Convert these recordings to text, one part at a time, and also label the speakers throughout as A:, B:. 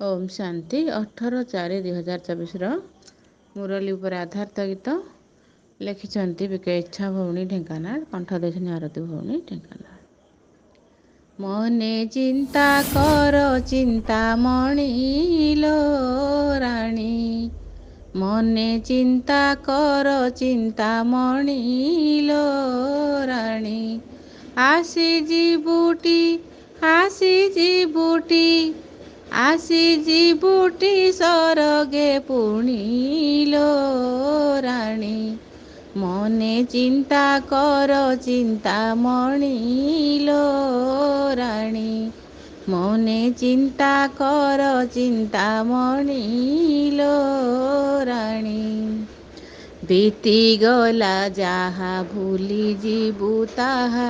A: ଓମ୍ ଶାନ୍ତି 18/4/2024 ମୁରଲୀ ଉପରେ ଆଧାରିତ ଗୀତ ଲେଖିଛନ୍ତି ବିକେ ଇଚ୍ଛା ଭଉଣୀ ଢେଙ୍କାନାଳ, କଣ୍ଠ ଦେଇଛନ୍ତି ଆରତୀ ଭଉଣୀ ଢେଙ୍କାନାଳ। ମନେ ଚିନ୍ତା କର ଚିନ୍ତାମଣି ଲୋ ରାଣୀ, ମନେ ଚିନ୍ତା କର ଚିନ୍ତାମଣି ଲୋ ରାଣୀ, ଆସିଯିବୁଟି ଆସିଯିବୁଟି ଆସିଯିବୁଟି ସରଗେ ପୁଣି ଲୋ ରାଣୀ, ମନେ ଚିନ୍ତା କର ଚିନ୍ତାମଣି ଲୋ ରାଣୀ, ମନେ ଚିନ୍ତା କର ଚିନ୍ତାମଣି ଲୋ ରାଣୀ। ବିତିଗଲା ଯାହା ଭୁଲି ଯିବୁ ତାହା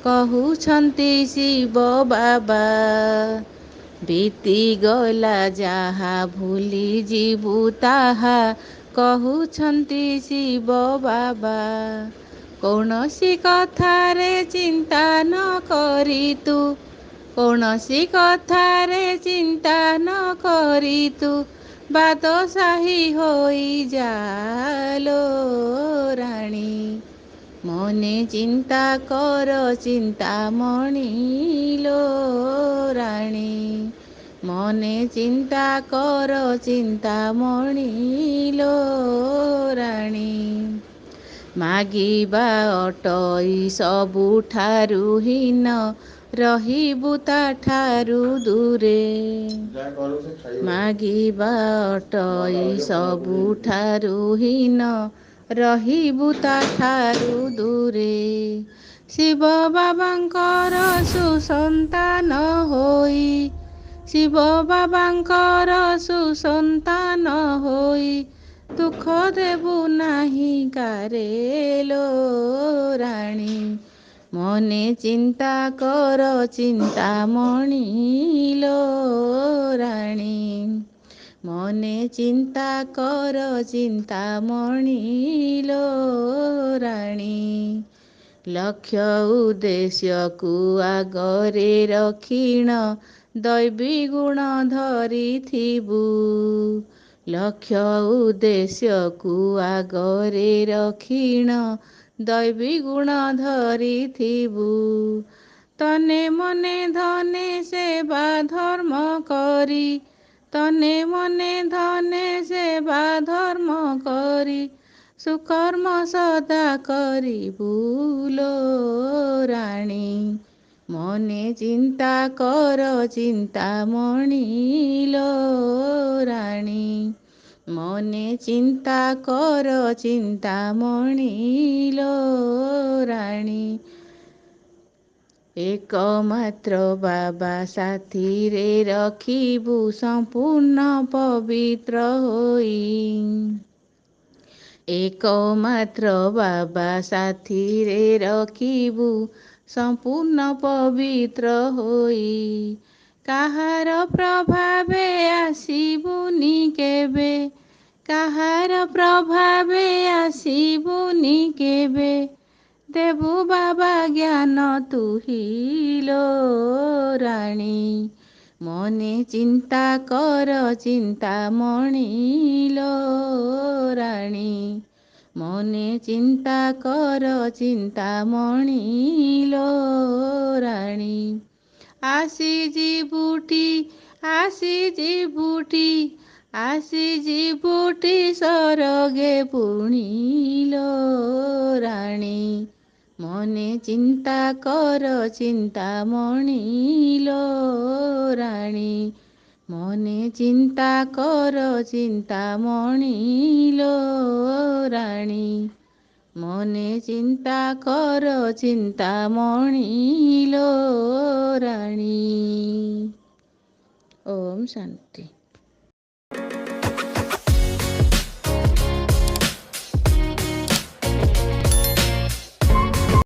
A: କହୁଛନ୍ତି ଶିବ ବାବା, ବିତିଗଲା ଯାହା ଭୁଲି ଯିବୁ ତାହା କହୁଛନ୍ତି ଶିବ ବାବା। କୌଣସି କଥାରେ ଚିନ୍ତା ନ କରି ତୁ, କୌଣସି କଥାରେ ଚିନ୍ତା ନ କରି ତୁ ବାଦଶାହୀ ହୋଇଯା ଲୋ ରାଣୀ, ମନେ ଚିନ୍ତା କର ଚିନ୍ତାମଣି ଲୋ ରାଣୀ, ମନେ ଚିନ୍ତା କର ଚିନ୍ତାମଣି ଲୋ ରାଣୀ। ମାଗିବା ଅଟଇ ସବୁଠାରୁ ହୀନ, ରହିବୁ ତାଠାରୁ ଦୂରେ, ମାଗିବା ଅଟଇ ସବୁଠାରୁ ହୀନ, ରହିବୁ ତାଠାରୁ ଦୂରେ। ଶିବ ବାବାଙ୍କର ସୁସନ୍ତାନ ହୋଇ, ଶିବ ବାବାଙ୍କର ସୁସନ୍ତାନ ହୋଇ ଦୁଃଖ ଦେବୁ ନାହିଁ କାରେ ଲୋ ରାଣୀ, ମନେ ଚିନ୍ତା କର ଚିନ୍ତାମଣି ଲୋ ରାଣୀ, ମନେ ଚିନ୍ତା କର ଚିନ୍ତାମଣି ଲୋ ରାଣୀ। ଲକ୍ଷ୍ୟ ଉଦ୍ଦେଶ୍ୟକୁ ଆଗରେ ରଖିଣ ଦୈବୀ ଗୁଣ ଧରିଥିବୁ, ଲକ୍ଷ୍ୟ ଉଦ୍ଦେଶ୍ୟକୁ ଆଗରେ ରଖିଣ ଦୈବୀ ଗୁଣ ଧରିଥିବୁ। ତନେ ମନେ ଧନେ ସେବା ଧର୍ମ କରି, ତନେ ମନେ ଧନେ ସେବା ଧର୍ମ କରି ସୁକର୍ମ ସଦା କରିବୁ ଲୋ ରାଣୀ, ମନେ ଚିନ୍ତା କର ଚିନ୍ତାମଣି ଲୋ ରାଣୀ, ମନେ ଚିନ୍ତା କର ଚିନ୍ତାମଣି ଲୋ ରାଣୀ। ଏକମାତ୍ର ବାବା ସାଥିରେ ରଖିବୁ ସମ୍ପୂର୍ଣ୍ଣ ପବିତ୍ର ହୋଇ, ଏକମାତ୍ର ବାବା ସାଥିରେ ରଖିବୁ ସମ୍ପୂର୍ଣ୍ଣ ପବିତ୍ର ହୋଇ। କାହାର ପ୍ରଭାବେ ଆସିବୁନି କେବେ, କାହାର ପ୍ରଭାବେ ଆସିବୁନି କେବେ, ଦେବୁ ବାବା ଜ୍ଞାନ ତୁହି ଲୋ ରାଣୀ, ମନେ ଚିନ୍ତା କର ଚିନ୍ତାମଣି ଲୋ ରାଣୀ, ମନେ ଚିନ୍ତା କର ଚିନ୍ତାମଣି ଲୋ ରାଣୀ। ଆସିଯିବୁଟି ଆସିଯିବୁଟି ଆସିଯିବୁଟି ସରଗେ ପୁଣି ଲୋ ରାଣୀ, ମନେ ଚିନ୍ତା କର ଚିନ୍ତାମଣି ଲୋ ରାଣୀ, ମନେ ଚିନ୍ତା କର ଚିନ୍ତାମଣି ଲୋ ରାଣୀ, ମନେ ଚିନ୍ତା କର ଚିନ୍ତାମଣି ଲୋ ରାଣୀ। ଓମ୍ ଶାନ୍ତି।